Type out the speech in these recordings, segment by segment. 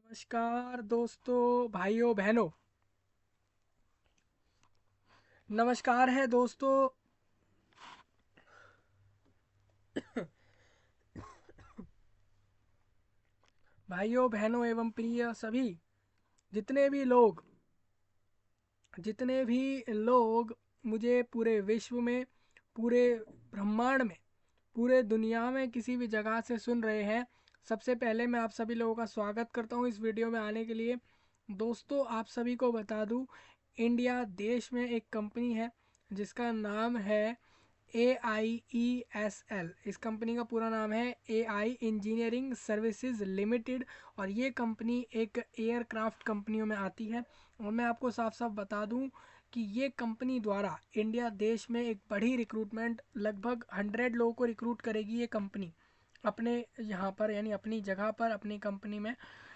नमस्कार दोस्तों, भाइयों बहनों। नमस्कार है दोस्तों। भाइयों बहनों एवं प्रिय सभी जितने भी लोग जितने भी लोग मुझे पूरे विश्व में, पूरे ब्रह्मांड में, पूरे दुनिया में किसी भी जगह से सुन रहे हैं, सबसे पहले मैं आप सभी लोगों का स्वागत करता हूं इस वीडियो में आने के लिए। दोस्तों, आप सभी को बता दूं, इंडिया देश में एक कंपनी है जिसका नाम है AIESL। इस कंपनी का पूरा नाम है AI इंजीनियरिंग सर्विसेज लिमिटेड। और ये कंपनी एक एयरक्राफ्ट कंपनियों में आती है। और मैं आपको साफ साफ बता दूं कि ये कंपनी द्वारा इंडिया देश में एक बड़ी रिक्रूटमेंट, लगभग 100 लोगों को रिक्रूट करेगी ये कंपनी अपने यहाँ पर, यानी अपनी जगह पर, अपनी कंपनी में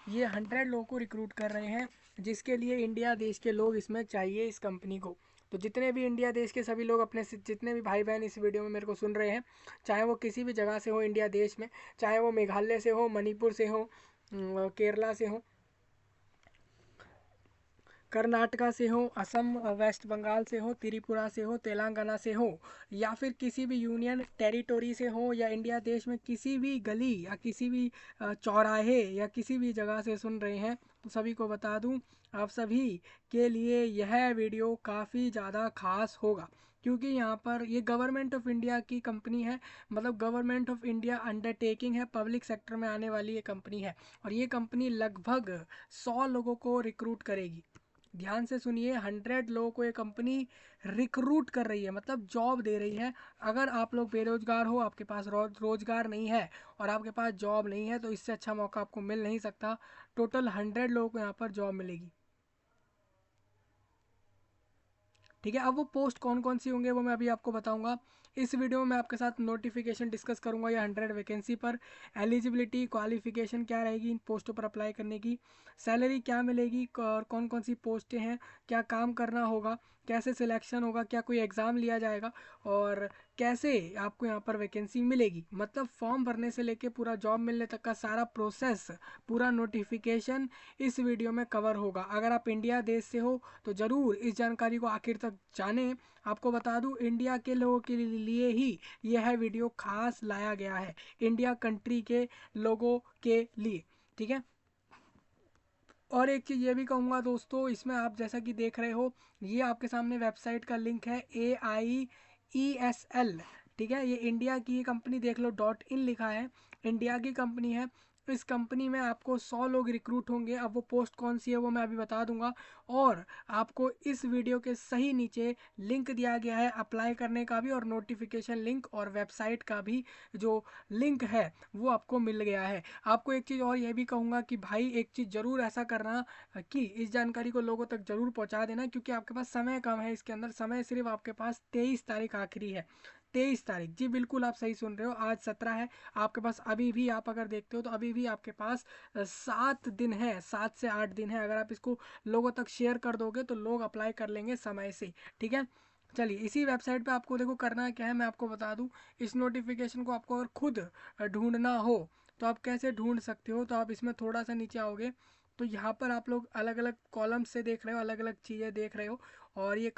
ये 100 लोगों को रिक्रूट कर रहे हैं, जिसके लिए इंडिया देश के लोग इसमें चाहिए इस कंपनी को। तो जितने भी इंडिया देश के सभी लोग, अपने जितने भी भाई बहन इस वीडियो में मेरे को सुन रहे हैं, चाहे वो किसी भी जगह से हो इंडिया देश में, चाहे वो मेघालय से हो, मणिपुर से हो, केरला से हो, कर्नाटका से हो, असम, वेस्ट बंगाल से हो, त्रिपुरा से हो, तेलंगाना से हो, या फिर किसी भी यूनियन टेरिटोरी से हो, या इंडिया देश में किसी भी गली या किसी भी चौराहे या किसी भी जगह से सुन रहे हैं, तो सभी को बता दूं, आप सभी के लिए यह वीडियो काफ़ी ज़्यादा खास होगा। क्योंकि यहाँ पर ये गवर्नमेंट ऑफ इंडिया की कंपनी है, मतलब गवर्नमेंट ऑफ इंडिया अंडरटेकिंग है, पब्लिक सेक्टर में आने वाली ये कंपनी है। और ये कंपनी लगभग 100 लोगों को रिक्रूट करेगी। ध्यान से सुनिए, 100 लोगों को ये कंपनी रिक्रूट कर रही है, मतलब जॉब दे रही है। अगर आप लोग बेरोजगार हो, आपके पास रोजगार नहीं है और आपके पास जॉब नहीं है, तो इससे अच्छा मौका आपको मिल नहीं सकता। टोटल 100 लोगों को यहाँ पर जॉब मिलेगी। ठीक है, अब वो पोस्ट कौन कौन सी होंगे वो मैं अभी आपको बताऊंगा। इस वीडियो में मैं आपके साथ नोटिफिकेशन डिस्कस करूंगा या 100 वैकेंसी पर, एलिजिबिलिटी, क्वालिफिकेशन क्या रहेगी इन पोस्टों पर अप्लाई करने की, सैलरी क्या मिलेगी और कौन कौन सी पोस्टें हैं, क्या काम करना होगा, कैसे सिलेक्शन होगा, क्या कोई एग्ज़ाम लिया जाएगा, और कैसे आपको यहाँ पर वैकेंसी मिलेगी, मतलब फॉर्म भरने से लेके पूरा जॉब मिलने तक का सारा प्रोसेस, पूरा नोटिफिकेशन इस वीडियो में कवर होगा। अगर आप इंडिया देश से हो तो ज़रूर इस जानकारी को आखिर तक जानें। आपको बता दूं, इंडिया के लोगों के लिए ही यह वीडियो खास लाया गया है, इंडिया कंट्री के लोगों के लिए। ठीक है, और एक चीज़ ये भी कहूँगा दोस्तों, इसमें आप जैसा कि देख रहे हो, ये आपके सामने वेबसाइट का लिंक है AIESL। ठीक है, ये इंडिया की कंपनी, देख लो .in लिखा है, इंडिया की कंपनी है। इस कंपनी में आपको 100 लोग रिक्रूट होंगे। अब वो पोस्ट कौन सी है वो मैं अभी बता दूंगा। और आपको इस वीडियो के सही नीचे लिंक दिया गया है अप्लाई करने का भी, और नोटिफिकेशन लिंक और वेबसाइट का भी जो लिंक है वो आपको मिल गया है। आपको एक चीज़ और यह भी कहूँगा कि भाई, एक चीज़ ज़रूर ऐसा करना कि इस जानकारी को लोगों तक ज़रूर पहुँचा देना, क्योंकि आपके पास समय कम है। इसके अंदर समय सिर्फ आपके पास 23 तारीख आखिरी है। 23 तारीख, जी बिल्कुल आप सही सुन रहे हो, आज 17 है। आपके पास अभी भी, आप अगर देखते हो तो अभी भी आपके पास 7 दिन है, 7 से 8 दिन है। अगर आप इसको लोगों तक शेयर कर दोगे तो लोग अप्लाई कर लेंगे समय से। ठीक है, चलिए, इसी वेबसाइट पे आपको देखो करना क्या है, मैं आपको बता दूं। इस नोटिफिकेशन को आपको अगर खुद ढूंढना हो तो आप कैसे ढूंढ सकते हो, तो आप इसमें थोड़ा सा नीचे आओगे तो यहाँ पर आप लोग अलग अलग कॉलम से देख रहे हो, अलग अलग चीज़ें देख रहे हो। और ये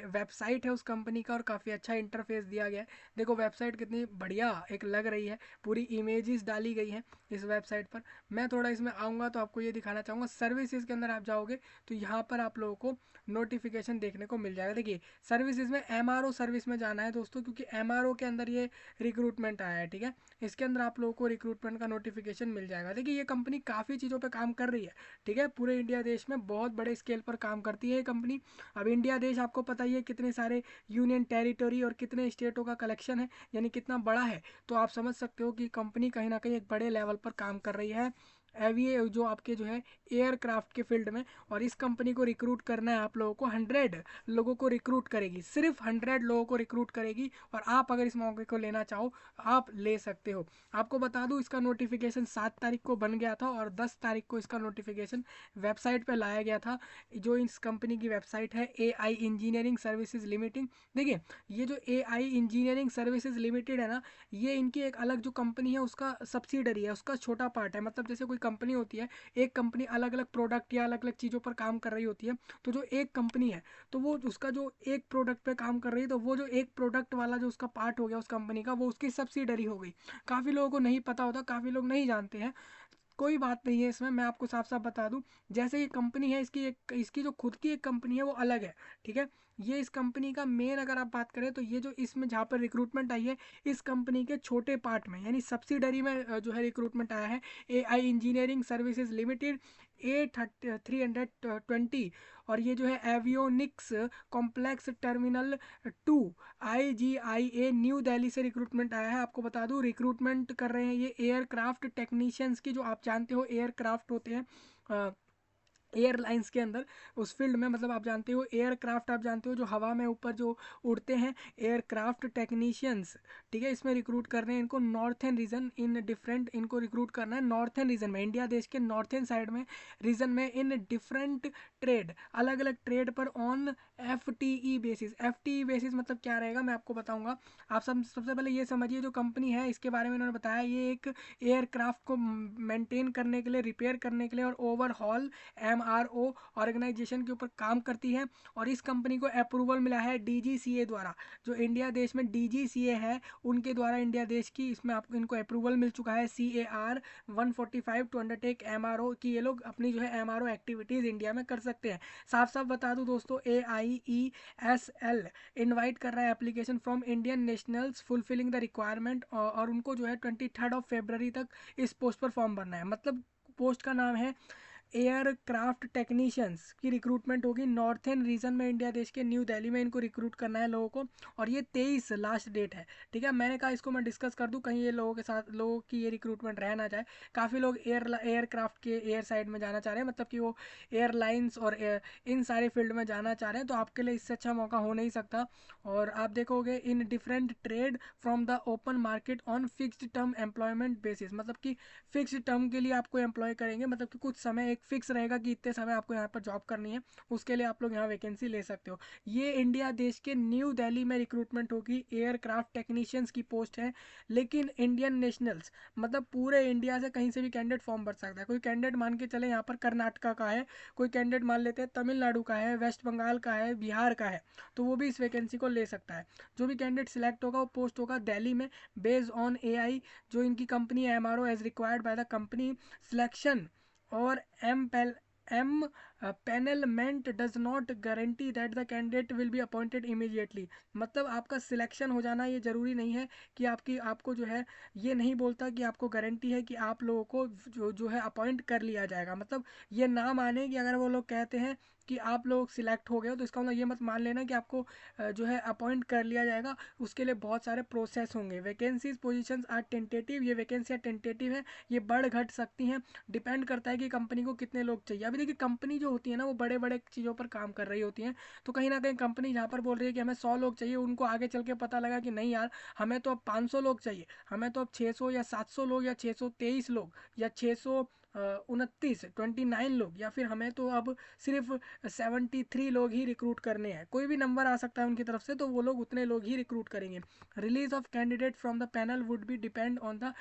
वेबसाइट है उस कंपनी का, और काफ़ी अच्छा इंटरफेस दिया गया है। देखो वेबसाइट कितनी बढ़िया एक लग रही है, पूरी इमेजेस डाली गई हैं इस वेबसाइट पर। मैं थोड़ा इसमें आऊँगा तो आपको ये दिखाना चाहूँगा। सर्विसेज के अंदर आप जाओगे तो यहाँ पर आप लोगों को नोटिफिकेशन देखने को मिल जाएगा। देखिए, सर्विसेज में MRO सर्विस में जाना है दोस्तों, क्योंकि MRO के अंदर ये रिक्रूटमेंट आया है। ठीक है, इसके अंदर आप लोगों को रिक्रूटमेंट का नोटिफिकेशन मिल जाएगा। देखिए, ये कंपनी काफ़ी चीज़ों पे काम कर रही है। ठीक है, पूरे इंडिया देश में बहुत बड़े स्केल पर काम करती है ये कंपनी। अब इंडिया देश आपको पता ही है कितने सारे यूनियन टेरिटोरी और कितने स्टेटों का कलेक्शन है, यानी कितना बड़ा है। तो आप समझ सकते हो कि कंपनी कहीं ना कहीं एक बड़े लेवल पर काम कर रही है, एविए जो आपके जो है एयरक्राफ्ट के फील्ड में। और इस कंपनी को रिक्रूट करना है आप लोगों को, 100 लोगों को रिक्रूट करेगी, सिर्फ 100 लोगों को रिक्रूट करेगी। और आप अगर इस मौके को लेना चाहो आप ले सकते हो। आपको बता दूं, इसका नोटिफिकेशन 7 तारीख को बन गया था और 10 तारीख को इसका नोटिफिकेशन वेबसाइट पर लाया गया था। जो इस कंपनी की वेबसाइट है AI इंजीनियरिंग सर्विसेज लिमिटेड। देखिए, ये जो AI इंजीनियरिंग सर्विसेज लिमिटेड है ना, ये इनकी एक अलग जो कंपनी है उसका सब्सिडरी है, उसका छोटा पार्ट है। मतलब जैसे कोई कोई कंपनी होती है, एक कंपनी अलग अलग प्रोडक्ट या अलग अलग चीज़ों पर काम कर रही होती है, तो जो एक कंपनी है तो वो उसका जो एक प्रोडक्ट पे काम कर रही है, तो वो जो एक प्रोडक्ट वाला जो उसका पार्ट हो गया उस कंपनी का, वो उसकी सब्सिडरी हो गई। काफ़ी लोगों को नहीं पता होता, काफ़ी लोग नहीं जानते हैं। कोई बात नहीं है इसमें, मैं आपको साफ साफ बता दूं। जैसे ये कंपनी है, इसकी जो खुद की एक कंपनी है वो अलग है, ठीक है। ये इस कंपनी का मेन अगर आप बात करें तो ये जो इसमें जहाँ पर रिक्रूटमेंट आई है, इस कंपनी के छोटे पार्ट में यानी सब्सिडरी में जो है रिक्रूटमेंट आया है। AI engineering services limited A320, और ये जो है avionics complex terminal 2 IGIA new Delhi से रिक्रूटमेंट आया है। आपको बता दूं रिक्रूटमेंट कर रहे हैं ये एयरक्राफ्ट टेक्नीशियंस की, जो आप जानते हो एयरक्राफ्ट होते हैं एयरलाइंस के अंदर, उस फील्ड में, मतलब आप जानते हो एयरक्राफ्ट, आप जानते हो जो हवा में ऊपर जो उड़ते हैं, एयरक्राफ्ट टेक्नीशियंस, ठीक है। इसमें रिक्रूट कर रहे हैं इनको नॉर्थन रीजन इन डिफरेंट, इनको रिक्रूट करना है नॉर्थन रीजन में, इंडिया देश के नॉर्थन साइड में रीजन में, इन डिफरेंट ट्रेड, अलग अलग ट्रेड पर on FTE basis. FTE basis मतलब क्या रहेगा मैं आपको बताऊंगा। आप सबसे पहले ये समझिए, जो कंपनी है इसके बारे में उन्होंने बताया, ये एक एयरक्राफ्ट को मेंटेन करने के लिए, रिपेयर करने के लिए और ओवरहॉल MRO ऑर्गेनाइजेशन के ऊपर काम करती है। और इस कंपनी को अप्रूवल मिला है DGCA द्वारा, जो इंडिया देश में DGCA है उनके द्वारा इंडिया देश की, इसमें आपको इनको अप्रूवल मिल चुका है CAR 145 टू अंडरटेक MRO की, ये लोग अपनी जो है MRO एक्टिविटीज़ इंडिया में कर सकते हैं। साफ साफ बता दूं दोस्तों, AIESL इनवाइट कर रहा है application from Indian nationals fulfilling the requirement, और उनको जो है 23 फरवरी तक इस पोस्ट पर फॉर्म भरना है। मतलब पोस्ट का नाम है एयरक्राफ्ट टेक्नीशियंस की रिक्रूटमेंट होगी नॉर्थन रीजन में, इंडिया देश के न्यू दिल्ली में इनको रिक्रूट करना है लोगों को। और ये 23 लास्ट डेट है, ठीक है। मैंने कहा इसको मैं डिस्कस कर दूं, कहीं ये लोगों के साथ लोगों की ये रिक्रूटमेंट रह ना जाए। काफ़ी लोग एयरक्राफ्ट के एयर साइड में जाना चाह रहे हैं, मतलब कि वो एयरलाइंस और इन सारे फील्ड में जाना चाह रहे हैं, तो आपके लिए इससे अच्छा मौका हो नहीं सकता। और आप देखोगे in different trade from the open market on fixed term employment basis, मतलब कि फिक्स्ड टर्म के लिए आपको एम्प्लॉय करेंगे, मतलब कि कुछ समय एक फिक्स रहेगा कि इतने समय आपको यहाँ पर जॉब करनी है, उसके लिए आप लोग यहाँ वैकेंसी ले सकते हो। ये इंडिया देश के न्यू दिल्ली में रिक्रूटमेंट होगी, एयरक्राफ्ट टेक्नीशियंस की पोस्ट है। लेकिन इंडियन नेशनल्स, मतलब पूरे इंडिया से कहीं से भी कैंडिडेट फॉर्म भर सकता है। कोई कैंडिडेट मान के चले यहाँ पर कर्नाटका का है, कोई कैंडिडेट मान लेते हैं तमिलनाडु का है, वेस्ट बंगाल का है, बिहार का है, तो वो भी इस वैकेंसी को ले सकता है। जो भी कैंडिडेट सिलेक्ट होगा वो पोस्ट होगा दिल्ली में, बेस्ड ऑन AI, जो इनकी company MRO as required by the company selection, और empanelment does not guarantee that the candidate will be appointed immediately. मतलब आपका सिलेक्शन हो जाना ये ज़रूरी नहीं है कि आपको जो है, ये नहीं बोलता कि आपको गारंटी है कि आप लोगों को जो है अपॉइंट कर लिया जाएगा। मतलब ये ना माने कि अगर वो लोग कहते हैं कि आप लोग सिलेक्ट हो गए हो, तो इसका मतलब ये मत मान लेना कि आपको जो है अपॉइंट कर लिया जाएगा। उसके लिए बहुत सारे प्रोसेस होंगे। वैकेंसीज पोजीशंस आर टेंटेटिव, ये वैकेंसियाँ टेंटेटिव है, ये बढ़ घट सकती हैं, डिपेंड करता है कि कंपनी को कितने लोग चाहिए। अभी देखिए कंपनी जो होती है ना, वो बड़े बड़े चीज़ों पर काम कर रही होती हैं, तो कहीं ना कहीं कंपनी जहाँ पर बोल रही है कि हमें 100 लोग चाहिए, उनको आगे चल के पता लगा कि नहीं यार, हमें तो अब 500 लोग चाहिए, हमें तो अब 600 या 700 लोग या 623 लोग या 629 लोग, या फिर हमें तो अब सिर्फ 73 लोग ही रिक्रूट करने हैं, कोई भी नंबर आ सकता है उनकी तरफ से, तो वो लोग उतने लोग ही रिक्रूट करेंगे। Release of candidate from the panel would be depend on the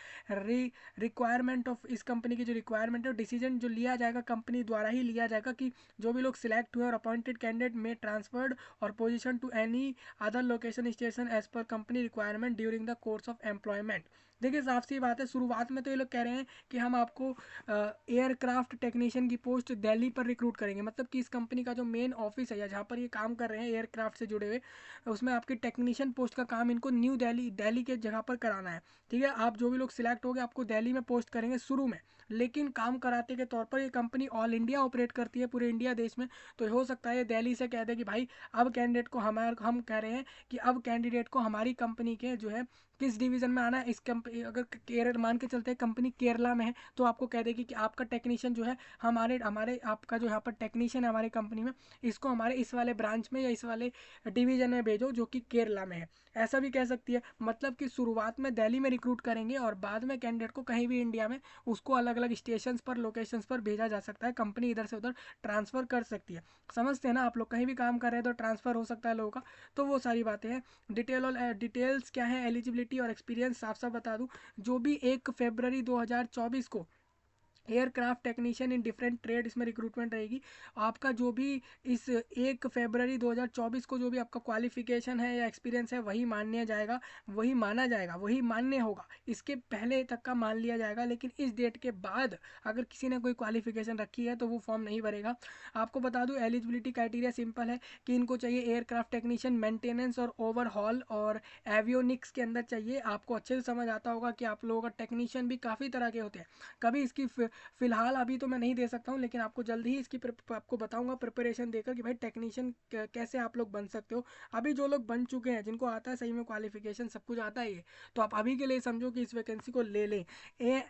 requirement of, इस कंपनी की जो रिक्वायरमेंट है, डिसीजन जो लिया जाएगा कंपनी द्वारा ही लिया जाएगा कि जो भी लोग सिलेक्ट हुए और अपॉइंटेड कैंडिडेट में ट्रांसफर्ड और position to any other location station as per company requirement during the course of employment. देखिए साफ सी बात है, शुरुआत में तो ये लोग कह रहे हैं कि हम आपको एयरक्राफ्ट टेक्नीशियन की पोस्ट दिल्ली पर रिक्रूट करेंगे, मतलब कि इस कंपनी का जो मेन ऑफिस है या जहाँ पर ये काम कर रहे हैं एयरक्राफ्ट से जुड़े हुए, उसमें आपकी टेक्नीशियन पोस्ट का काम इनको न्यू दिल्ली के जगह पर कराना है, ठीक है। आप जो भी लोग सिलेक्ट हो गए आपको दिल्ली में पोस्ट करेंगे शुरू में, लेकिन काम कराते के तौर पर ये कंपनी ऑल इंडिया ऑपरेट करती है, पूरे इंडिया देश में। तो हो सकता है ये दिल्ली से कह दे कि भाई अब कैंडिडेट को हम कह रहे हैं कि अब कैंडिडेट को हमारी कंपनी के जो है किस डिवीज़न में आना है, इस कंपनी, अगर केरल मान के चलते हैं कंपनी केरला में है, तो आपको कह देगी कि आपका टेक्नीशियन जो है हमारे हमारे आपका जो यहाँ पर टेक्नीशियन है हमारी कंपनी में, इसको हमारे इस वाले ब्रांच में या इस वाले डिवीज़न में भेजो जो कि केरला में है, ऐसा भी कह सकती है। मतलब कि शुरुआत में दिल्ली में रिक्रूट करेंगे और बाद में कैंडिडेट को कहीं भी इंडिया में उसको अलग अलग स्टेशन पर, लोकेशंस पर भेजा जा सकता है, कंपनी इधर से उधर ट्रांसफ़र कर सकती है। समझते हैं ना आप लोग, कहीं भी काम कर रहे हैं तो ट्रांसफ़र हो सकता है लोगों का, तो वो सारी बातें हैं। डिटेल्स क्या है, एलिजिबिलिटी और एक्सपीरियंस साफ साफ बता दूं, जो भी 1 फरवरी 2024 को aircraft technician in different trade, इसमें रिक्रूटमेंट रहेगी। आपका जो भी इस 1 फरवरी 2024 को जो भी आपका क्वालिफिकेशन है या एक्सपीरियंस है वही मान्य जाएगा, वही माना जाएगा, वही मान्य होगा। इसके पहले तक का मान लिया जाएगा, लेकिन इस डेट के बाद अगर किसी ने कोई क्वालिफिकेशन रखी है तो वो फॉर्म नहीं भरेगा। आपको बता दूँ एलिजिबिलिटी क्राइटेरिया सिंपल है कि इनको चाहिए एयरक्राफ्ट टेक्नीशियन मेंटेनेंस और ओवरहॉल और एवियोनिक्स के अंदर चाहिए। आपको अच्छे से समझ आता होगा कि आप लोगों का टेक्नीशियन भी काफ़ी तरह के होते हैं। कभी इसकी फिलहाल अभी तो मैं नहीं दे सकता हूँ, लेकिन आपको जल्दी ही इसकी आपको बताऊंगा प्रिपरेशन देकर कि भाई टेक्नीशियन कैसे आप लोग बन सकते हो। अभी जो लोग बन चुके हैं, जिनको आता है सही में क्वालिफिकेशन सब कुछ आता है ये, तो आप अभी के लिए समझो कि इस वैकेंसी को ले लें। ए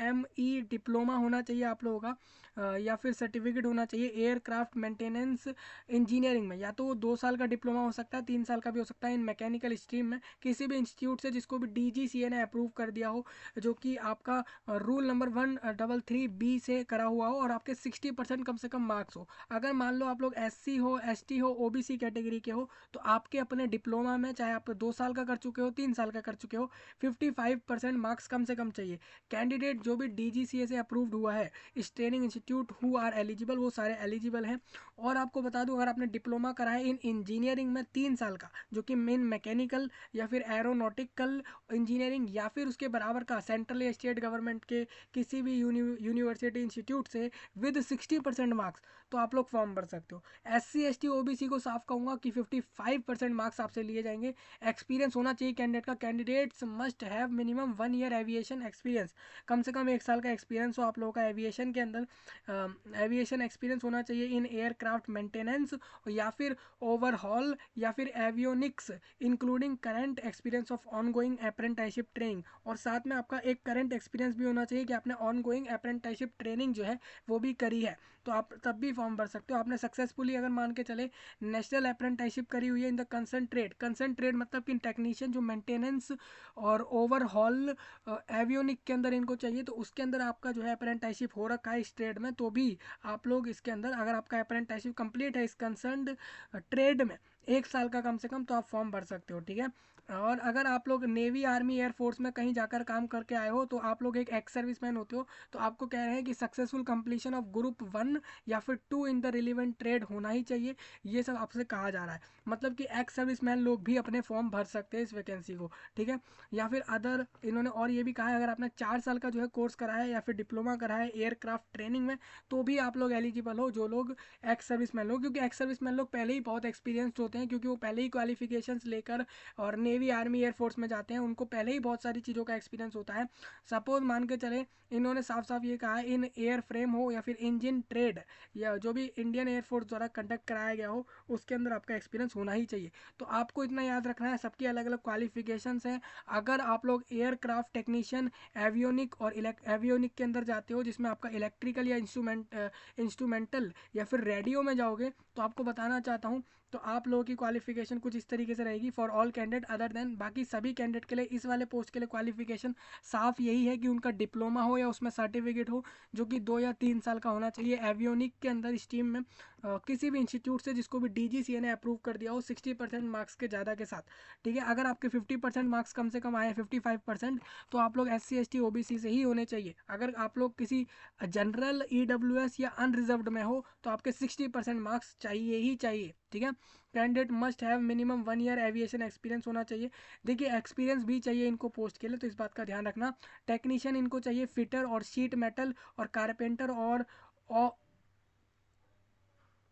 एम ई डिप्लोमा होना चाहिए आप लोगों का, या फिर सर्टिफिकेट होना चाहिए एयरक्राफ्ट मेंटेनेंस इंजीनियरिंग में। या तो वो 2 साल का डिप्लोमा हो सकता है, 3 साल का भी हो सकता है इन मैकेनिकल स्ट्रीम में, किसी भी इंस्टीट्यूट से जिसको भी DGCA ने अप्रूव कर दिया हो, जो कि आपका रूल नंबर 133B से करा हुआ हो और आपके 60% कम से कम मार्क्स हो। अगर मान लो आप लोग SC हो, ST हो, OBC कैटेगरी के हो, तो आपके अपने डिप्लोमा में चाहे आप 2 साल का कर चुके हो, 3 साल का कर चुके हो, 55% मार्क्स कम से कम चाहिए। कैंडिडेट जो भी DGCA से अप्रूव्ड हुआ है, इस training institute who are eligible, वो सारे एलिजिबल हैं। और आपको बता दूं अगर आपने डिप्लोमा करा है इन इंजीनियरिंग में 3 साल का, जो कि मेन मैकेनिकल या फिर एरोनॉटिकल इंजीनियरिंग या फिर उसके बराबर का सेंट्रल या स्टेट गवर्नमेंट के किसी भी यूनिवर्सिटी इंस्टीट्यूट से विद 60% मार्क्स, तो आप लोग फॉर्म भर सकते हो। SC ST OBC को साफ कहूँगा कि 55% मार्क्स आपसे लिए जाएंगे। एक्सपीरियंस होना चाहिए कैंडिडेट का, candidates must have minimum 1 year aviation experience, कम से कम 1 साल का एक्सपीरियंस हो आप लोगों का एविएशन के अंदर। एविएशन एक्सपीरियंस होना चाहिए इन एयरक्राफ्ट मेंटेनेंस या फिर ओवरहॉल या फिर avionics, including current experience of ongoing apprenticeship training. और साथ में आपका एक करंट एक्सपीरियंस भी होना चाहिए कि आपने ऑनगोइंग अप्रेंटिसशिप ट्रेनिंग जो है वो भी करी है, तो आप तब भी फॉर्म भर सकते हो। आपने सक्सेसफुली अगर मान के चले नेशनल अप्रेंटिसशिप करी हुई है इन द कंसर्न ट्रेड, मतलब कि टेक्नीशियन जो मेंटेनेंस और ओवरहॉल एवियोनिक के अंदर इनको चाहिए, तो उसके अंदर आपका जो है अप्रेंटिसशिप हो रखा है इस ट्रेड में, तो भी आप लोग इसके अंदर अगर आपका अप्रेंटिसशिप कंप्लीट है इस कंसर्न ट्रेड में 1 साल का कम से कम, तो आप फॉर्म भर सकते हो, ठीक है। और अगर आप लोग नेवी आर्मी एयरफोर्स में कहीं जाकर काम करके आए हो, तो आप लोग एक एक्स सर्विसमैन होते हो, तो आपको कह रहे हैं कि सक्सेसफुल कंप्लीशन ऑफ ग्रुप 1 या फिर 2 इन द रिलेवेंट ट्रेड होना ही चाहिए। ये सब आपसे कहा जा रहा है, मतलब कि एक्स सर्विसमैन लोग भी अपने फॉर्म भर सकते हैं इस वैकेंसी को, ठीक है। या फिर अदर इन्होंने और ये भी कहा है अगर आपने 4 साल का जो है कोर्स करा है या फिर डिप्लोमा करा है एयरक्राफ्ट ट्रेनिंग में, तो भी आप लोग एलिजिबल हो, जो लोग एक्स सर्विसमैन लोग, क्योंकि एक्स सर्विसमैन लोग पहले ही बहुत एक्सपीरियंस्ड होते हैं, क्योंकि वो पहले ही क्वालिफिकेशंस लेकर और नेवी आर्मी एयरफोर्स में जाते हैं, उनको पहले ही बहुत सारी चीज़ों का एक्सपीरियंस होता है। सपोज मान के चले इन्होंने साफ साफ ये कहा है इन एयर फ्रेम हो या फिर इंजन ट्रेड या जो भी इंडियन एयरफोर्स द्वारा कंडक्ट कराया गया हो, उसके अंदर आपका एक्सपीरियंस होना ही चाहिए। तो आपको इतना याद रखना है सबकी अलग अलग क्वालिफिकेशंस हैं। अगर आप लोग एयरक्राफ्ट टेक्नीशियन एवियोनिक और एवियोनिक के अंदर जाते हो, जिसमें आपका इलेक्ट्रिकल या इंस्ट्रूमेंटल या फिर रेडियो में जाओगे, तो आपको बताना चाहता हूँ, तो आप लोगों की क्वालिफिकेशन कुछ इस तरीके से रहेगी for all candidate other than, बाकी सभी कैंडिडेट के लिए इस वाले पोस्ट के लिए क्वालिफिकेशन साफ यही है कि उनका डिप्लोमा हो या उसमें सर्टिफिकेट हो, जो कि 2 या 3 साल का होना चाहिए एवियोनिक के अंदर स्ट्रीम में, किसी भी इंस्टीट्यूट से जिसको भी DGCA ने अप्रूव कर दिया हो 60% मार्क्स के ज़्यादा के साथ, ठीक है। अगर आपके 50% मार्क्स कम से कम आए 55%, तो आप लोग SC ST OBC से ही होने चाहिए। अगर आप लोग किसी जनरल EWS या अनरिजर्व्ड में हो, तो आपके 60% मार्क्स चाहिए ही चाहिए, ठीक है। Candidate must have minimum 1 year aviation experience होना चाहिए। देखिए एक्सपीरियंस भी चाहिए इनको पोस्ट के लिए, तो इस बात का ध्यान रखना। टेक्नीशियन इनको चाहिए फिटर और शीट मेटल और कारपेंटर और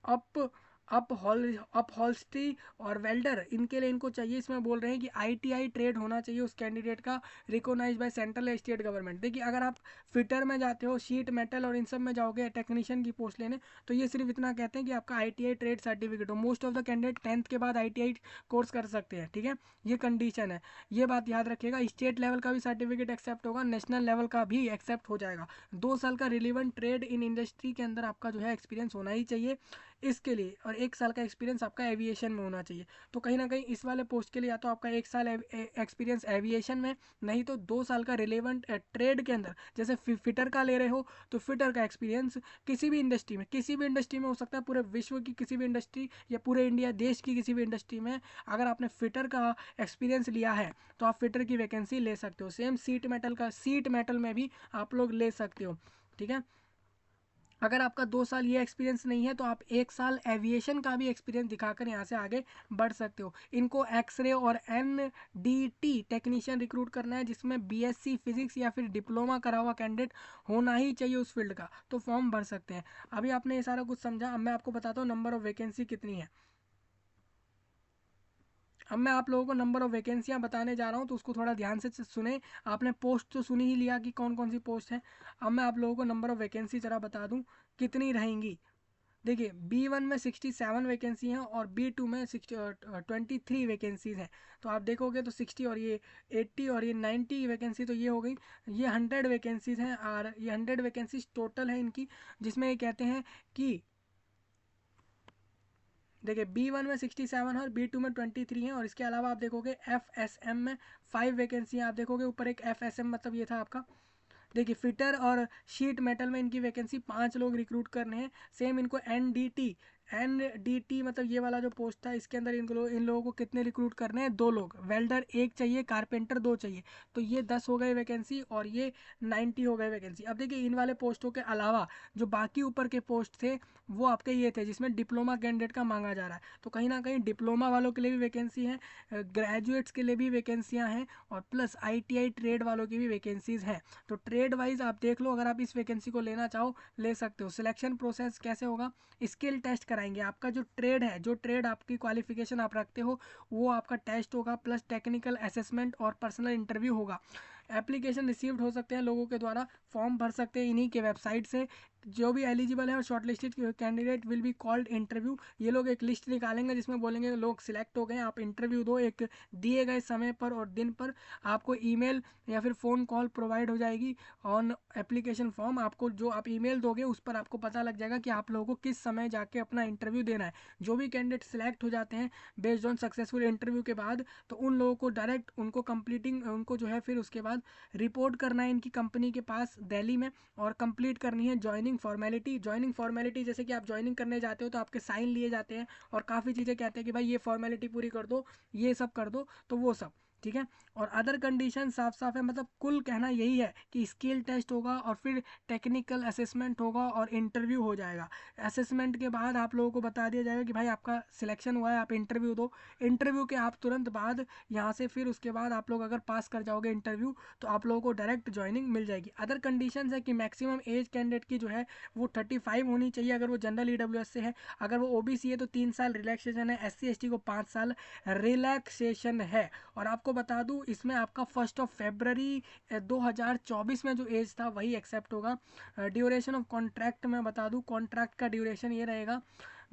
अप अपहॉल्स्ट्री और वेल्डर, इनके लिए इनको चाहिए। इसमें बोल रहे हैं कि ITI ट्रेड होना चाहिए उस कैंडिडेट का, रिकॉग्नाइज बाय सेंट्रल या स्टेट गवर्नमेंट। देखिए अगर आप फिटर में जाते हो, शीट मेटल और इन सब में जाओगे टेक्नीशियन की पोस्ट लेने, तो ये सिर्फ इतना कहते हैं कि आपका ITI ट्रेड सर्टिफिकेट हो। Most of the candidate 10th के बाद ITI कोर्स कर सकते हैं, ठीक है, ये कंडीशन है, ये बात याद रखिएगा। स्टेट लेवल का भी सर्टिफिकेट एक्सेप्ट होगा, नेशनल लेवल का भी एक्सेप्ट हो जाएगा। 2 साल का रिलेवेंट ट्रेड इन इंडस्ट्री के अंदर आपका जो है एक्सपीरियंस होना ही चाहिए। इसके लिए, और 1 साल का एक्सपीरियंस आपका एविएशन में होना चाहिए। तो कहीं ना कहीं इस वाले पोस्ट के लिए या तो आपका 1 साल एक्सपीरियंस एविएशन में, नहीं तो 2 साल का रिलेवेंट ट्रेड के अंदर, जैसे फिटर का ले रहे हो तो फिटर का एक्सपीरियंस किसी भी इंडस्ट्री में, किसी भी इंडस्ट्री में हो सकता है, पूरे विश्व की किसी भी इंडस्ट्री या पूरे इंडिया देश की किसी भी इंडस्ट्री में अगर आपने फिटर का एक्सपीरियंस लिया है तो आप फिटर की वैकेंसी ले सकते हो। सेम सीट मेटल में भी आप लोग ले सकते हो, ठीक है। अगर आपका 2 साल ये एक्सपीरियंस नहीं है तो आप 1 साल एविएशन का भी एक्सपीरियंस दिखाकर यहाँ से आगे बढ़ सकते हो। इनको एक्सरे और NDT टेक्नीशियन रिक्रूट करना है, जिसमें BSc फिजिक्स या फिर डिप्लोमा करा हुआ कैंडिडेट होना ही चाहिए उस फील्ड का, तो फॉर्म भर सकते हैं। अभी आपने ये सारा कुछ समझा, अब मैं आपको बताता हूँ नंबर ऑफ वैकेंसी कितनी है। अब मैं आप लोगों को नंबर ऑफ वैकेंसियाँ बताने जा रहा हूँ, तो उसको थोड़ा ध्यान से सुने। आपने पोस्ट तो सुनी ही लिया कि कौन कौन सी पोस्ट है। अब मैं आप लोगों को नंबर ऑफ वैकेंसी ज़रा बता दूँ कितनी रहेंगी। देखिए, B1 में 67 वैकेंसी हैं और B2 में 23 वैकेंसीज हैं। तो आप देखोगे तो 60 और ये 80 और ये 90 वैकेंसी, तो ये हो गई, ये 100 वैकेंसीज हैं, और ये 100 वैकेंसीज टोटल है इनकी, जिसमें ये कहते हैं कि देखिए B1 में 67 है और B2 में 23 हैं। और इसके अलावा आप देखोगे FSM में 5 वैकेंसी हैं। आप देखोगे ऊपर एक FSM मतलब ये था आपका। देखिए फिटर और शीट मेटल में इनकी वैकेंसी 5 लोग रिक्रूट करने हैं। सेम इनको NDT मतलब ये वाला जो पोस्ट था, इसके अंदर इन लोगों को कितने रिक्रूट करने हैं, 2 लोग। वेल्डर 1 चाहिए, कारपेंटर 2 चाहिए। तो ये 10 हो गए वैकेंसी और ये 90 हो गए वैकेंसी। अब देखिए इन वाले पोस्टों के अलावा जो बाकी ऊपर के पोस्ट थे वो आपके ये थे जिसमें डिप्लोमा कैंडिडेट का मांगा जा रहा है। तो कहीं ना कहीं डिप्लोमा वालों के लिए भी वैकेंसी है, ग्रेजुएट्स के लिए भी वैकेंसियाँ हैं, और प्लस ITI ट्रेड वालों की भी वैकेंसीज हैं। तो ट्रेड वाइज आप देख लो, अगर आप इस वैकेंसी को लेना चाहो ले सकते हो। सिलेक्शन प्रोसेस कैसे होगा, स्किल टेस्ट कराएंगे। आपका जो ट्रेड है, जो ट्रेड आपकी क्वालिफिकेशन आप रखते हो, वो आपका टेस्ट होगा, प्लस टेक्निकल असेसमेंट और पर्सनल इंटरव्यू होगा। एप्लीकेशन रिसीव्ड हो सकते हैं लोगों के द्वारा, फॉर्म भर सकते हैं इन्हीं के वेबसाइट से। जो भी एलिजिबल है और shortlisted candidate will be called interview. ये लोग एक लिस्ट निकालेंगे जिसमें बोलेंगे लोग सिलेक्ट हो गए, आप इंटरव्यू दो, एक दिए गए समय पर और दिन पर आपको ईमेल या फिर फ़ोन कॉल प्रोवाइड हो जाएगी ऑन एप्लीकेशन फॉर्म। आपको जो आप ईमेल दोगे उस पर आपको पता लग जाएगा कि आप लोगों को किस समय जाके अपना इंटरव्यू देना है। जो भी कैंडिडेट सिलेक्ट हो जाते हैं बेस्ड ऑन सक्सेसफुल इंटरव्यू के बाद, तो उन लोगों को डायरेक्ट उनको जो है फिर उसके बाद रिपोर्ट करना है इनकी कंपनी के पास दिल्ली में, और कंप्लीट करनी है ज्वाइनिंग फॉर्मेलिटी। जैसे कि आप ज्वाइनिंग करने जाते हो तो आपके साइन लिए जाते हैं और काफ़ी चीज़ें कहते हैं कि भाई ये फॉर्मेलिटी पूरी कर दो, ये सब कर दो, तो वो सब ठीक है। और अदर कंडीशन साफ साफ है, मतलब कुल कहना यही है कि स्किल टेस्ट होगा और फिर टेक्निकल असेसमेंट होगा और इंटरव्यू हो जाएगा। असेसमेंट के बाद आप लोगों को बता दिया जाएगा कि भाई आपका सिलेक्शन हुआ है, आप इंटरव्यू दो। इंटरव्यू के आप तुरंत बाद यहाँ से फिर उसके बाद आप लोग अगर पास कर जाओगे इंटरव्यू, तो आप लोगों को डायरेक्ट ज्वाइनिंग मिल जाएगी। अदर कंडीशन है कि मैक्सिमम एज कैंडिडेट की जो है वो 35 होनी चाहिए अगर वो जनरल EWS से है। अगर वो OBC है तो 3 साल रिलैक्सेशन है, SC ST को 5 साल रिलैक्सेशन है। और आपको बता दूं इसमें आपका 1 फरवरी 2024 में जो एज था वही एक्सेप्ट होगा। ड्यूरेशन ऑफ कॉन्ट्रैक्ट में बता दूं, कॉन्ट्रैक्ट का ड्यूरेशन ये रहेगा,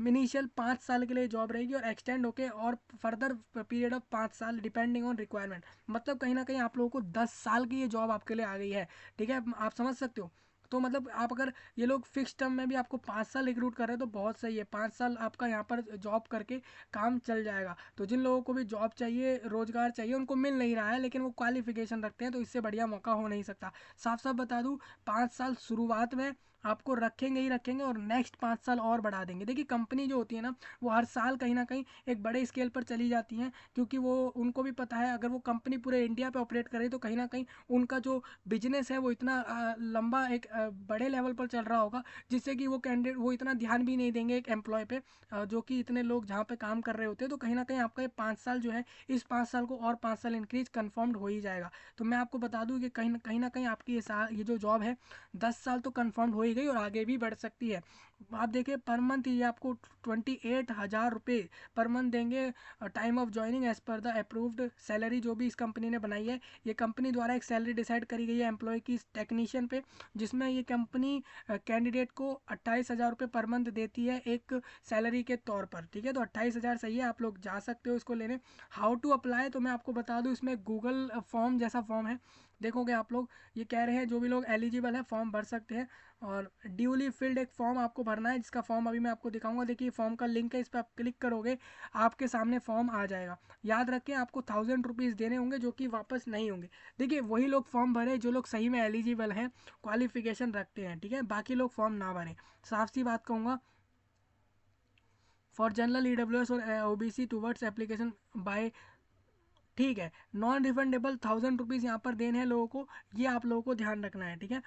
इनिशियल 5 साल के लिए जॉब रहेगी और एक्सटेंड होके और फर्दर पीरियड ऑफ 5 साल डिपेंडिंग ऑन रिक्वायरमेंट। मतलब कहीं ना कहीं आप लोगों को 10 साल की ये जॉब आपके लिए आ गई है, ठीक है, आप समझ सकते हो। तो मतलब आप अगर ये लोग फिक्स टर्म में भी आपको 5 साल रिक्रूट कर रहे हैं तो बहुत सही है। 5 साल आपका यहाँ पर जॉब करके काम चल जाएगा। तो जिन लोगों को भी जॉब चाहिए, रोजगार चाहिए, उनको मिल नहीं रहा है लेकिन वो क्वालिफिकेशन रखते हैं, तो इससे बढ़िया मौका हो नहीं सकता। साफ साफ बता दूं, 5 साल शुरुआत में आपको रखेंगे ही रखेंगे और नेक्स्ट 5 साल और बढ़ा देंगे। देखिए कंपनी जो होती है ना, वो हर साल कहीं ना कहीं एक बड़े स्केल पर चली जाती हैं, क्योंकि वो उनको भी पता है अगर वो कंपनी पूरे इंडिया पे ऑपरेट करे तो कहीं ना कहीं उनका जो बिजनेस है वो इतना लंबा एक बड़े लेवल पर चल रहा होगा, जिससे कि वो कैंडिडेट वो इतना ध्यान भी नहीं देंगे एक एम्प्लॉय पे, जो कि इतने लोग जहाँ पे काम कर रहे होते हैं। तो कहीं ना कहीं आपका ये 5 साल जो है, इस 5 साल को और 5 साल इंक्रीज कन्फर्म्ड हो ही जाएगा। तो मैं आपको बता दूं कि कहीं ना कहीं आपकी ये जो जॉब है 10 साल तो कन्फर्म हो ही गई और आगे भी बढ़ सकती है। आप देखिए पर मंथ ये आपको 28,000 रुपये पर मंथ देंगे, time of joining as per the approved salary जो भी इस कंपनी ने बनाई है। ये कंपनी द्वारा एक सैलरी डिसाइड करी गई है एम्प्लॉय की टेक्नीशियन पे, जिसमें ये कंपनी कैंडिडेट को 28,000 रुपये पर मंथ देती है एक सैलरी के तौर पर, ठीक है। तो 28,000 सही है, आप लोग जा सकते हो इसको लेने। हाउ टू अप्लाई, तो मैं आपको बता दूं इसमें गूगल फॉर्म जैसा फॉर्म है, देखोगे आप लोग, ये कह रहे हैं जो भी लोग एलिजिबल है फॉर्म भर सकते हैं। और ड्यूली फिल्ड एक फॉर्म आपको भरना है, जिसका फॉर्म अभी मैं आपको दिखाऊंगा। देखिए फॉर्म का लिंक है, इस पर आप क्लिक करोगे आपके सामने फॉर्म आ जाएगा। याद रखें आपको 1000 रुपीज़ देने होंगे, जो कि वापस नहीं होंगे। देखिए वही लोग फॉर्म भरे जो लोग सही में एलिजिबल हैं, क्वालिफिकेशन रखते हैं, ठीक है, बाकी लोग फॉर्म ना भरें। साफ सी बात कहूँगा। फॉर जनरल EWS और OBC टूवर्ड्स एप्लीकेशन बाय, ठीक है, नॉन रिफंडेबल 1000 रुपीज़ यहाँ पर देने हैं लोगों को, ये आप लोगों को ध्यान रखना है, ठीक है।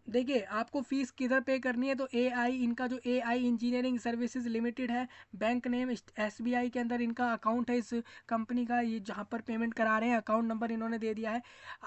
देखिए आपको फीस किधर पे करनी है, तो AI, इनका जो AI इंजीनियरिंग सर्विसेज लिमिटेड है, बैंक नेम SBI के अंदर इनका अकाउंट है, इस कंपनी का, ये जहाँ पर पेमेंट करा रहे हैं, अकाउंट नंबर इन्होंने दे दिया है,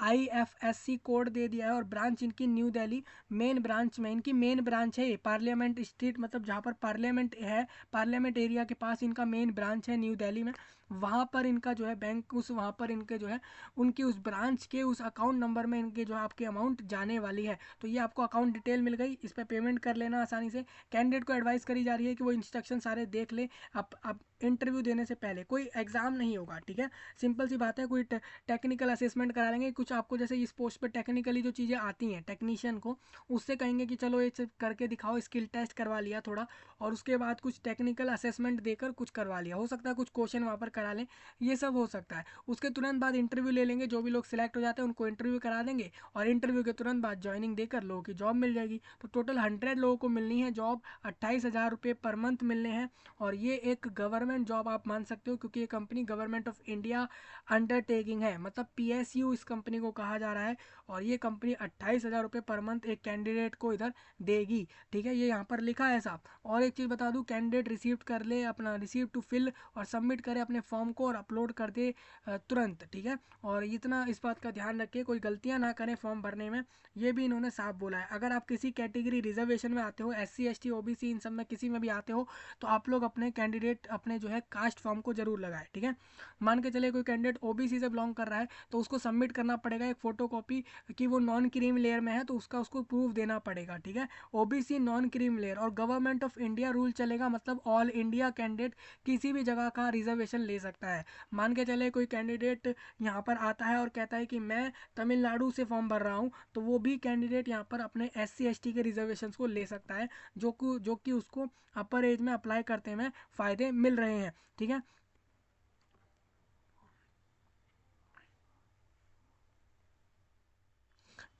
IFSC कोड दे दिया है, और ब्रांच इनकी न्यू दिल्ली मेन ब्रांच में, इनकी मेन ब्रांच है पार्लियामेंट स्ट्रीट, मतलब जहाँ पर पार्लियामेंट है, पार्लियामेंट एरिया के पास इनका मेन ब्रांच है न्यू दिल्ली में। वहाँ पर इनका जो है बैंक, उस वहाँ पर इनके जो है उनकी उस ब्रांच के उस अकाउंट नंबर में इनके जो है आपकी अमाउंट जाने वाली है। तो ये आपको अकाउंट डिटेल मिल गई, इस पर पेमेंट कर लेना आसानी से। कैंडिडेट को एडवाइस करी जा रही है कि वो इंस्ट्रक्शन सारे देख ले। अब इंटरव्यू देने से पहले कोई एग्जाम नहीं होगा, ठीक है, सिंपल सी बात है। कोई टेक्निकल असेसमेंट करा लेंगे, कुछ आपको जैसे इस पोस्ट पर टेक्निकली जो चीज़ें आती हैं टेक्नीशियन को, उससे कहेंगे कि चलो ये करके दिखाओ, स्किल टेस्ट करवा लिया थोड़ा, और उसके बाद कुछ टेक्निकल असेसमेंट देकर कुछ करवा लिया, हो सकता है कुछ क्वेश्चन वहाँ पर करा लें, ये सब हो सकता है। उसके तुरंत बाद इंटरव्यू ले लेंगे, जो भी लोग सिलेक्ट हो जाते हैं उनको इंटरव्यू करा देंगे, और इंटरव्यू के तुरंत बाद ज्वाइनिंग देकर लोगों की जॉब मिल जाएगी। तो टोटल 100 लोगों को मिलनी है जॉब, 28,000 रुपये पर मंथ मिलने हैं, और ये एक गवर्नमेंट जॉब आप मान सकते हो, क्योंकि ये company government of India undertaking है, मतलब PSU इस कंपनी को कहा जा रहा है, और ये कंपनी 28,000 रुपये पर मंथ एक कैंडिडेट को इधर देगी, ठीक है, ये यहाँ पर लिखा है साहब। और एक चीज़ बता दूँ, कैंडिडेट रिसीव कर ले अपना, रिसीव टू फिल और सबमिट करे अपने फॉर्म को और अपलोड कर दे तुरंत, ठीक है। और इतना इस बात का ध्यान रखें कोई गलतियां ना करें फॉर्म भरने में, ये भी इन्होंने साफ बोला है। अगर आप किसी कैटेगरी रिजर्वेशन में आते हो, SC ST OBC इन सब में किसी में भी आते हो, तो आप लोग अपने कैंडिडेट अपने जो है कास्ट फॉर्म को जरूर लगाए, ठीक है। मान के चले कोई कैंडिडेट OBC से बिलोंग कर रहा है, तो उसको सबमिट करना पड़ेगा एक फोटो कॉपी कि वो नॉन क्रीम लेयर में है, तो उसका उसको प्रूफ देना पड़ेगा, ठीक है। OBC नॉन क्रीम लेयर, और गवर्नमेंट ऑफ इंडिया रूल चलेगा, मतलब ऑल इंडिया कैंडिडेट किसी भी जगह का रिजर्वेशन ले सकता है। मान के चले कोई कैंडिडेट यहाँ पर आता है और कहता है कि मैं तमिलनाडु से फॉर्म भर रहा हूँ, तो वो भी कैंडिडेट यहाँ पर अपने SC ST के रिजर्वेशन को ले सकता है, जो कि उसको अपर एज में अप्लाई करते में फ़ायदे मिल रहे हैं, ठीक है।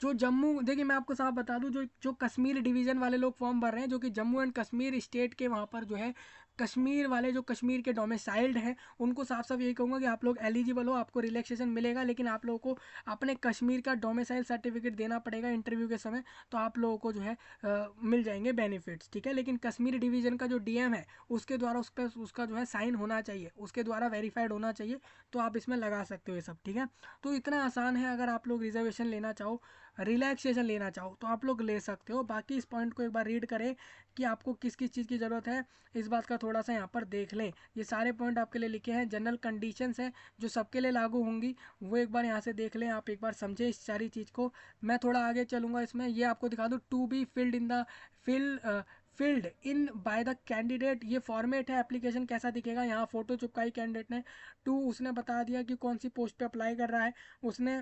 जो जम्मू, देखिए मैं आपको साफ बता दूं, जो जो कश्मीर डिवीज़न वाले लोग फॉर्म भर रहे हैं, जो कि जम्मू एंड कश्मीर स्टेट के वहाँ पर जो है कश्मीर वाले, जो कश्मीर के डोमिसाइल्ड हैं, उनको साफ साफ यही कहूँगा कि आप लोग एलिजिबल हो, आपको रिलैक्सेशन मिलेगा, लेकिन आप लोगों को अपने कश्मीर का डोमिसाइल सर्टिफिकेट देना पड़ेगा इंटरव्यू के समय, तो आप लोगों को जो है मिल जाएंगे बेनिफिट्स, ठीक है। लेकिन कश्मीर डिवीज़न का जो DM है, उसके द्वारा उस पर उसका जो है साइन होना चाहिए, उसके द्वारा वेरीफाइड होना चाहिए, तो आप इसमें लगा सकते हो ये सब, ठीक है। तो इतना आसान है, अगर आप लोग रिजर्वेशन लेना चाहो, रिलैक्सेशन लेना चाहो, तो आप लोग ले सकते हो। बाकी इस पॉइंट को एक बार रीड करें कि आपको किस किस चीज़ की ज़रूरत है, इस बात का थोड़ा सा यहाँ पर देख लें। ये सारे पॉइंट आपके लिए लिखे हैं, जनरल कंडीशंस हैं जो सबके लिए लागू होंगी, वो एक बार यहाँ से देख लें, आप एक बार समझें इस सारी चीज़ को। मैं थोड़ा आगे चलूँगा इसमें, ये आपको दिखा दूँ, to be filled in the fill filled in by the candidate, ये फॉर्मेट है, एप्लीकेशन कैसा दिखेगा, यहाँ फोटो चिपकाई कैंडिडेट ने, टू उसने बता दिया कि कौन सी पोस्ट पे अप्लाई कर रहा है, उसने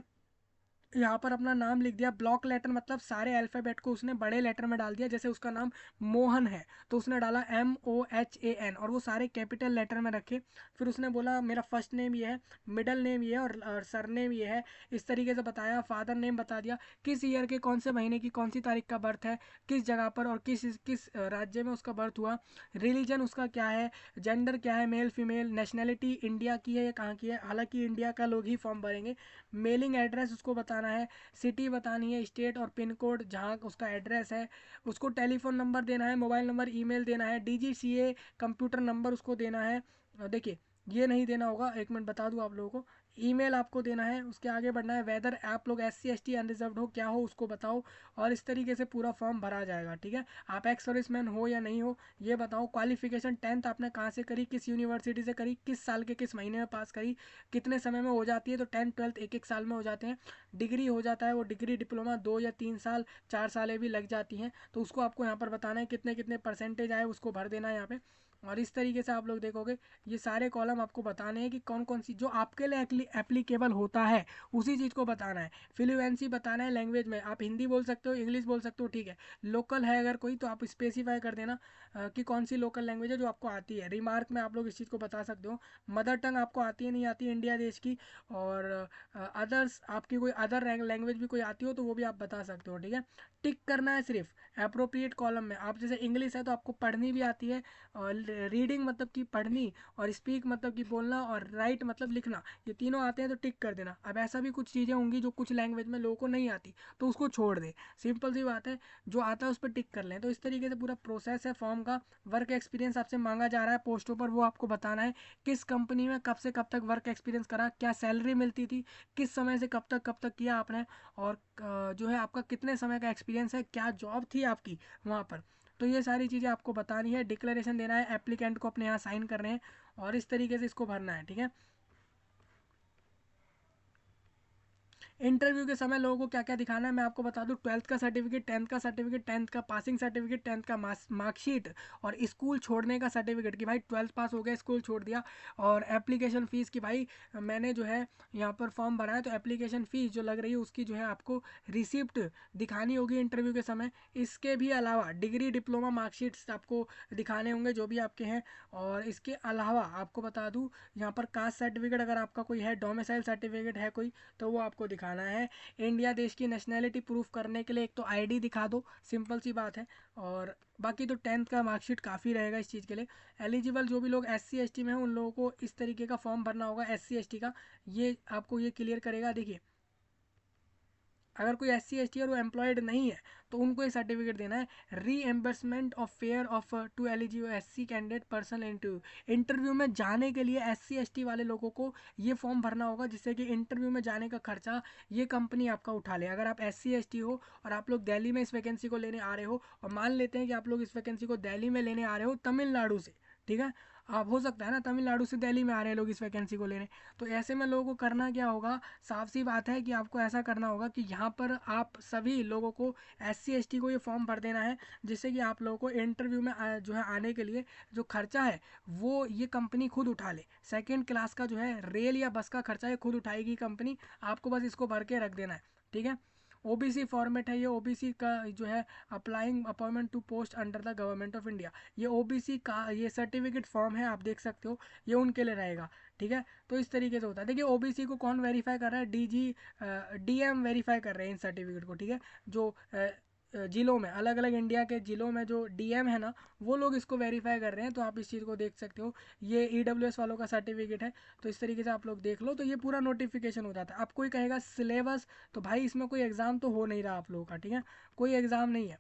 यहाँ पर अपना नाम लिख दिया, ब्लॉक लेटर मतलब सारे अल्फ़ाबेट को उसने बड़े लेटर में डाल दिया, जैसे उसका नाम मोहन है तो उसने डाला MOHAN, और वो सारे कैपिटल लेटर में रखे। फिर उसने बोला मेरा फर्स्ट नेम ये है, मिडल नेम ये है, और सर नेम ये है, इस तरीके से बताया। फादर नेम बता दिया, किस ईयर के कौन से महीने की कौन सी तारीख का बर्थ है, किस जगह पर और किस किस राज्य में उसका बर्थ हुआ, रिलीजन उसका क्या है, जेंडर क्या है, मेल फीमेल, नेशनैलिटी इंडिया की है या कहाँ की है, हालांकि इंडिया का लोग ही फॉर्म भरेंगे, मेलिंग एड्रेस उसको बताना है, सिटी बतानी है, स्टेट और पिन कोड जहाँ उसका एड्रेस है, उसको टेलीफोन नंबर देना है, मोबाइल नंबर, ईमेल देना है, DGCA कंप्यूटर नंबर उसको देना है। देखिए ये नहीं देना होगा, एक मिनट बता दूँ आप लोगों को, ईमेल आपको देना है, उसके आगे बढ़ना है, वेदर आप लोग SC ST अनरिजर्व्ड हो क्या हो उसको बताओ, और इस तरीके से पूरा फॉर्म भरा जाएगा, ठीक है। आप एक्स सर्विसमैन हो या नहीं हो ये बताओ, क्वालिफिकेशन 10th आपने कहाँ से करी, किस यूनिवर्सिटी से करी, किस साल के किस महीने में पास करी, कितने समय में हो जाती है, तो 10th 12th एक एक साल में हो जाते हैं। डिग्री हो जाता है वो डिग्री डिप्लोमा 2 या 3 साल 4 सालें भी लग जाती हैं, तो उसको आपको यहाँ पर बताना है, कितने कितने परसेंटेज आए उसको भर देना है यहाँ पे। और इस तरीके से आप लोग देखोगे ये सारे कॉलम आपको बताने हैं कि कौन कौन सी जो आपके लिए एप्लीकेबल होता है उसी चीज़ को बताना है। फ्लुएंसी बताना है लैंग्वेज में, आप हिंदी बोल सकते हो, इंग्लिश बोल सकते हो, ठीक है। लोकल है अगर कोई तो आप स्पेसिफाई कर देना कि कौन सी लोकल लैंग्वेज है जो आपको आती है। रिमार्क में आप लोग इस चीज़ को बता सकते हो। मदर टंग आपको आती है नहीं आती है इंडिया देश की, और अदर्स आपकी कोई अदर लैंग्वेज भी कोई आती हो तो वो भी आप बता सकते हो, ठीक है। टिक करना है सिर्फ अप्रोप्रिएट कॉलम में। आप जैसे इंग्लिश है तो आपको पढ़नी भी आती है, और रीडिंग मतलब कि पढ़नी, और स्पीक मतलब कि बोलना, और राइट मतलब लिखना, ये तीनों आते हैं तो टिक कर देना। अब ऐसा भी कुछ चीज़ें होंगी जो कुछ लैंग्वेज में लोगों को नहीं आती तो उसको छोड़ दे, सिंपल सी बात है। जो आता है उस पर टिक कर लें। तो इस तरीके से पूरा प्रोसेस है फॉर्म का। वर्क एक्सपीरियंस आपसे मांगा जा रहा है पोस्टों पर, वो आपको बताना है किस कंपनी में कब से कब तक वर्क एक्सपीरियंस करा, क्या सैलरी मिलती थी, किस समय से कब तक किया आपने, और जो है आपका कितने समय का एक्सपीरियंस है, क्या जॉब थी आपकी वहाँ पर। तो ये सारी चीज़ें आपको बतानी है, डिक्लेरेशन देना है, एप्लीकेंट को अपने यहाँ साइन करने हैं, और इस तरीके से इसको भरना है, ठीक है। इंटरव्यू के समय लोगों को क्या क्या दिखाना है मैं आपको बता दूं। 12th का सर्टिफिकेट, 10th का सर्टिफिकेट, 10th का पासिंग सर्टिफिकेट, 10th का मार्कशीट, और स्कूल छोड़ने का सर्टिफिकेट कि भाई 12th पास हो गया, स्कूल छोड़ दिया। और एप्लीकेशन फ़ीस कि भाई मैंने जो है यहाँ पर फॉर्म भरा है तो एप्लीकेशन फ़ीस जो लग रही है उसकी जो है आपको रिसिप्ट दिखानी होगी इंटरव्यू के समय। इसके भी अलावा डिग्री डिप्लोमा मार्कशीट्स आपको दिखाने होंगे जो भी आपके हैं। और इसके अलावा आपको बता दूँ यहाँ पर कास्ट सर्टिफिकेट अगर आपका कोई है, डोमिसाइल सर्टिफिकेट है कोई, तो वो आपको दिखाना है। इंडिया देश की नेशनैलिटी प्रूफ करने के लिए एक तो आईडी दिखा दो, सिंपल सी बात है। और बाकी तो 10th का मार्कशीट काफ़ी रहेगा इस चीज़ के लिए। एलिजिबल जो भी लोग SC ST में हैं उन लोगों को इस तरीके का फॉर्म भरना होगा SC ST का। ये आपको ये क्लियर करेगा। देखिए अगर कोई SC ST और वो एम्प्लॉयड नहीं है तो उनको ये सर्टिफिकेट देना है, reimbursement of fare of to eligible SC candidate person interview. Interview में जाने के लिए SC ST वाले लोगों को ये फॉर्म भरना होगा जिससे कि इंटरव्यू में जाने का खर्चा ये कंपनी आपका उठा ले। अगर आप SC ST हो और आप लोग दिल्ली में इस वैकेंसी को लेने आ रहे हो, और मान लेते हैं कि आप लोग इस वैकेंसी को दिल्ली में लेने आ रहे हो तमिलनाडु से, ठीक है। आप हो सकता है ना तमिलनाडु से दिल्ली में आ रहे हैं लोग इस वैकेंसी को लेने, तो ऐसे में लोगों को करना क्या होगा, साफ सी बात है कि आपको ऐसा करना होगा कि यहाँ पर आप सभी लोगों को SC ST को ये फॉर्म भर देना है, जिससे कि आप लोगों को इंटरव्यू में जो है आने के लिए जो खर्चा है वो ये कंपनी खुद उठा ले। सेकेंड क्लास का जो है रेल या बस का खर्चा ये खुद उठाएगी कंपनी, आपको बस इसको भर के रख देना है, ठीक है। OBC फॉर्मेट है ये, OBC का जो है applying appointment to post under the government of India, ये OBC का ये सर्टिफिकेट फॉर्म है, आप देख सकते हो ये उनके लिए रहेगा, ठीक है। तो इस तरीके से होता है। देखिए OBC को कौन वेरीफाई कर रहा है, DM वेरीफाई कर रहे हैं इन सर्टिफिकेट को, ठीक है। जो जिलों में अलग अलग इंडिया के जिलों में जो DM है ना वो लोग इसको वेरीफाई कर रहे हैं, तो आप इस चीज़ को देख सकते हो। ये EWS वालों का सर्टिफिकेट है, तो इस तरीके से आप लोग देख लो तो ये पूरा नोटिफिकेशन हो जाता है। अब कोई कहेगा सिलेबस, तो भाई इसमें कोई एग्ज़ाम तो हो नहीं रहा आप लोगों का, ठीक है। कोई एग्ज़ाम नहीं है,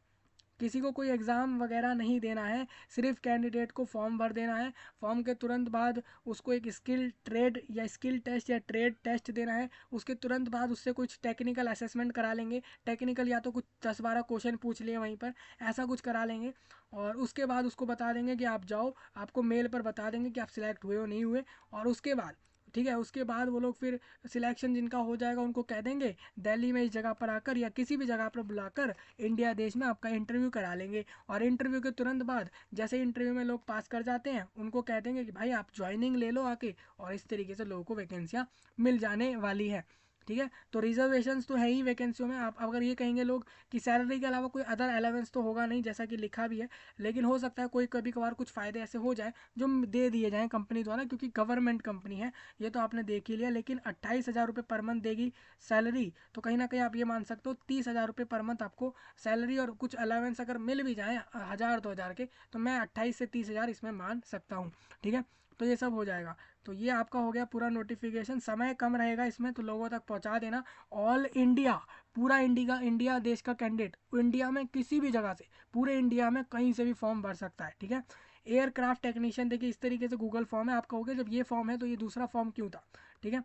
किसी को कोई एग्ज़ाम वगैरह नहीं देना है, सिर्फ कैंडिडेट को फॉर्म भर देना है। फॉर्म के तुरंत बाद उसको एक स्किल ट्रेड या स्किल टेस्ट या ट्रेड टेस्ट देना है। उसके तुरंत बाद उससे कुछ टेक्निकल असेसमेंट करा लेंगे, टेक्निकल या तो कुछ 10-12 क्वेश्चन पूछ लिए वहीं पर, ऐसा कुछ करा लेंगे। और उसके बाद उसको बता देंगे कि आप जाओ, आपको मेल पर बता देंगे कि आप सिलेक्ट हुए हो नहीं हुए। और उसके बाद ठीक है, उसके बाद वो लोग फिर सिलेक्शन जिनका हो जाएगा उनको कह देंगे दिल्ली में इस जगह पर आकर या किसी भी जगह पर बुलाकर इंडिया देश में आपका इंटरव्यू करा लेंगे। और इंटरव्यू के तुरंत बाद जैसे इंटरव्यू में लोग पास कर जाते हैं उनको कह देंगे कि भाई आप ज्वाइनिंग ले लो आके, और इस तरीके से लोगों को वैकेंसियाँ मिल जाने वाली है, ठीक है। तो रिजर्वेशंस तो है ही वैकेंसियों में। आप अगर ये कहेंगे लोग कि सैलरी के अलावा कोई अदर अलावेंस तो होगा नहीं जैसा कि लिखा भी है, लेकिन हो सकता है कोई कभी कभार कुछ फ़ायदे ऐसे हो जाए जो दे दिए जाएँ कंपनी द्वारा, क्योंकि गवर्नमेंट कंपनी है। ये तो आपने देख ही लिया। लेकिन 28,000 रुपये पर मंथ देगी सैलरी, तो कहीं ना कहीं आप ये मान सकते हो 30,000 रुपये पर मंथ आपको सैलरी, और कुछ अलावेंस अगर मिल भी जाए 1,000-2,000 के, तो मैं 28 से 30,000 इसमें मान सकता हूँ, ठीक है। तो ये सब हो जाएगा। तो ये आपका हो गया पूरा नोटिफिकेशन। समय कम रहेगा इसमें तो लोगों तक पहुंचा देना। ऑल इंडिया, पूरा इंडिया देश का कैंडिडेट इंडिया में किसी भी जगह से, पूरे इंडिया में कहीं से भी फॉर्म भर सकता है, ठीक है। एयरक्राफ्ट टेक्नीशियन, देखिए इस तरीके से गूगल फॉर्म है। आप कहोगे जब ये फॉर्म है तो ये दूसरा फॉर्म क्यों था, ठीक है।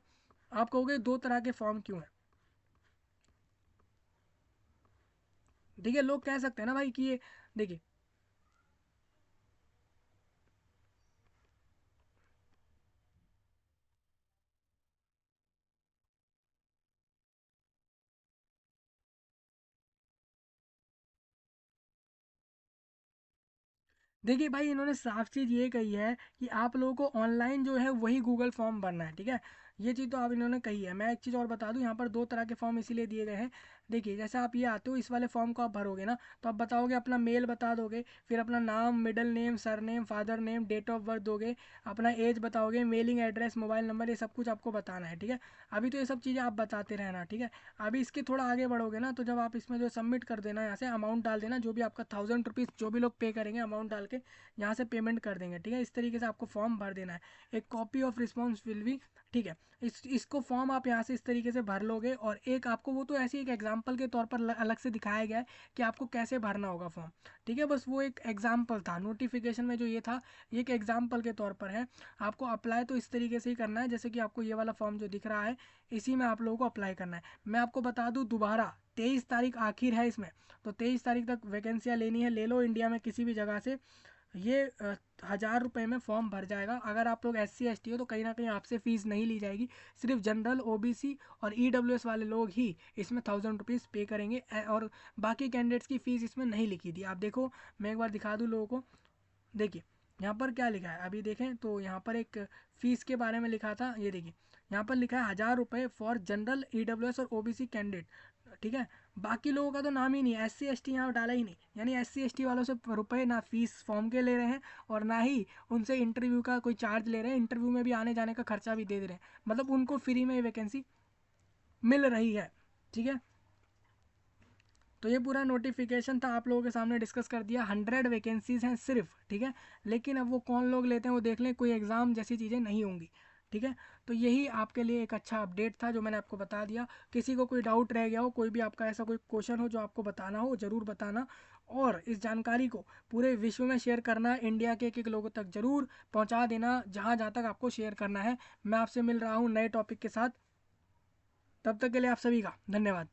आप कहोगे दो तरह के फॉर्म क्यों है, ठीक है। लोग कह सकते हैं ना भाई कि ये देखिए देखिए भाई, इन्होंने साफ चीज़ ये कही है कि आप लोगों को ऑनलाइन जो है वही गूगल फॉर्म भरना है, ठीक है। ये चीज़ तो आप इन्होंने कही है। मैं एक चीज़ और बता दूं, यहाँ पर दो तरह के फॉर्म इसीलिए दिए गए हैं। देखिए, जैसे आप ये आते हो, इस वाले फॉर्म को आप भरोगे ना, तो आप बताओगे, अपना मेल बता दोगे, फिर अपना नाम, middle name, surname, father name, date of birth दोगे, अपना एज बताओगे, मेलिंग एड्रेस, मोबाइल नंबर, ये सब कुछ आपको बताना है, ठीक है। अभी तो ये सब चीज़ें आप बताते रहना, ठीक है। अभी इसके थोड़ा आगे बढ़ोगे ना, तो जब आप इसमें जो सबमिट कर देना, यहाँ से अमाउंट डाल देना, जो भी आपका 1000 रुपीज़ जो भी लोग पे करेंगे अमाउंट डाल के यहाँ से पेमेंट कर देंगे, ठीक है। इस तरीके से आपको फॉर्म भर देना है। एक copy of response will be, ठीक है। इसको फॉर्म आप यहाँ से इस तरीके से भर लोगे, और एक आपको वो तो ऐसे एक एग्जाम्पल के तौर पर अलग से दिखाया गया है कि आपको कैसे भरना होगा फॉर्म, ठीक है। बस वो एक एग्जाम्पल था, नोटिफिकेशन में जो ये था, ये एक एग्जाम्पल के तौर पर है। आपको अप्लाई तो इस तरीके से ही करना है, जैसे कि आपको ये वाला फॉर्म जो दिख रहा है, इसी में आप लोगों को अप्लाई करना है। मैं आपको बता दूं दोबारा, 23 तारीख आखिर है इसमें, तो 23 तारीख तक वैकेंसियाँ लेनी है, ले लो इंडिया में किसी भी जगह से। ये 1000 रुपये में फॉर्म भर जाएगा। अगर आप लोग SC ST हो तो कहीं ना कहीं आपसे फ़ीस नहीं ली जाएगी। सिर्फ जनरल, OBC और EWS वाले लोग ही इसमें 1000 रुपीज़ पे करेंगे, और बाकी कैंडिडेट्स की फ़ीस इसमें नहीं लिखी थी। आप देखो, मैं एक बार दिखा दूँ लोगों को। देखिए, यहाँ पर क्या लिखा है, अभी देखें तो यहाँ पर एक फ़ीस के बारे में लिखा था। ये देखिए, यहाँ पर लिखा है 1000 रुपये फॉर जनरल, EWS और OBC कैंडिडेट, ठीक है। बाकी लोगों का तो नाम ही नहीं है, SC ST यहाँ डाला ही नहीं। यानी SC ST वालों से रुपए ना फीस फॉर्म के ले रहे हैं, और ना ही उनसे इंटरव्यू का कोई चार्ज ले रहे हैं। इंटरव्यू में भी आने जाने का खर्चा भी दे रहे हैं, मतलब उनको फ्री में वैकेंसी मिल रही है, ठीक है। तो ये पूरा नोटिफिकेशन था, आप लोगों के सामने डिस्कस कर दिया। 100 वैकेंसीज हैं सिर्फ, ठीक है। लेकिन अब वो कौन लोग लेते हैं वो देख लें, कोई एग्ज़ाम जैसी चीज़ें नहीं होंगी, ठीक है। तो यही आपके लिए एक अच्छा अपडेट था जो मैंने आपको बता दिया। किसी को कोई डाउट रह गया हो, कोई भी आपका ऐसा कोई क्वेश्चन हो जो आपको बताना हो, ज़रूर बताना। और इस जानकारी को पूरे विश्व में शेयर करना, इंडिया के एक एक लोगों तक ज़रूर पहुँचा देना, जहाँ जहाँ तक आपको शेयर करना है। मैं आपसे मिल रहा हूँ नए टॉपिक के साथ, तब तक के लिए आप सभी का धन्यवाद।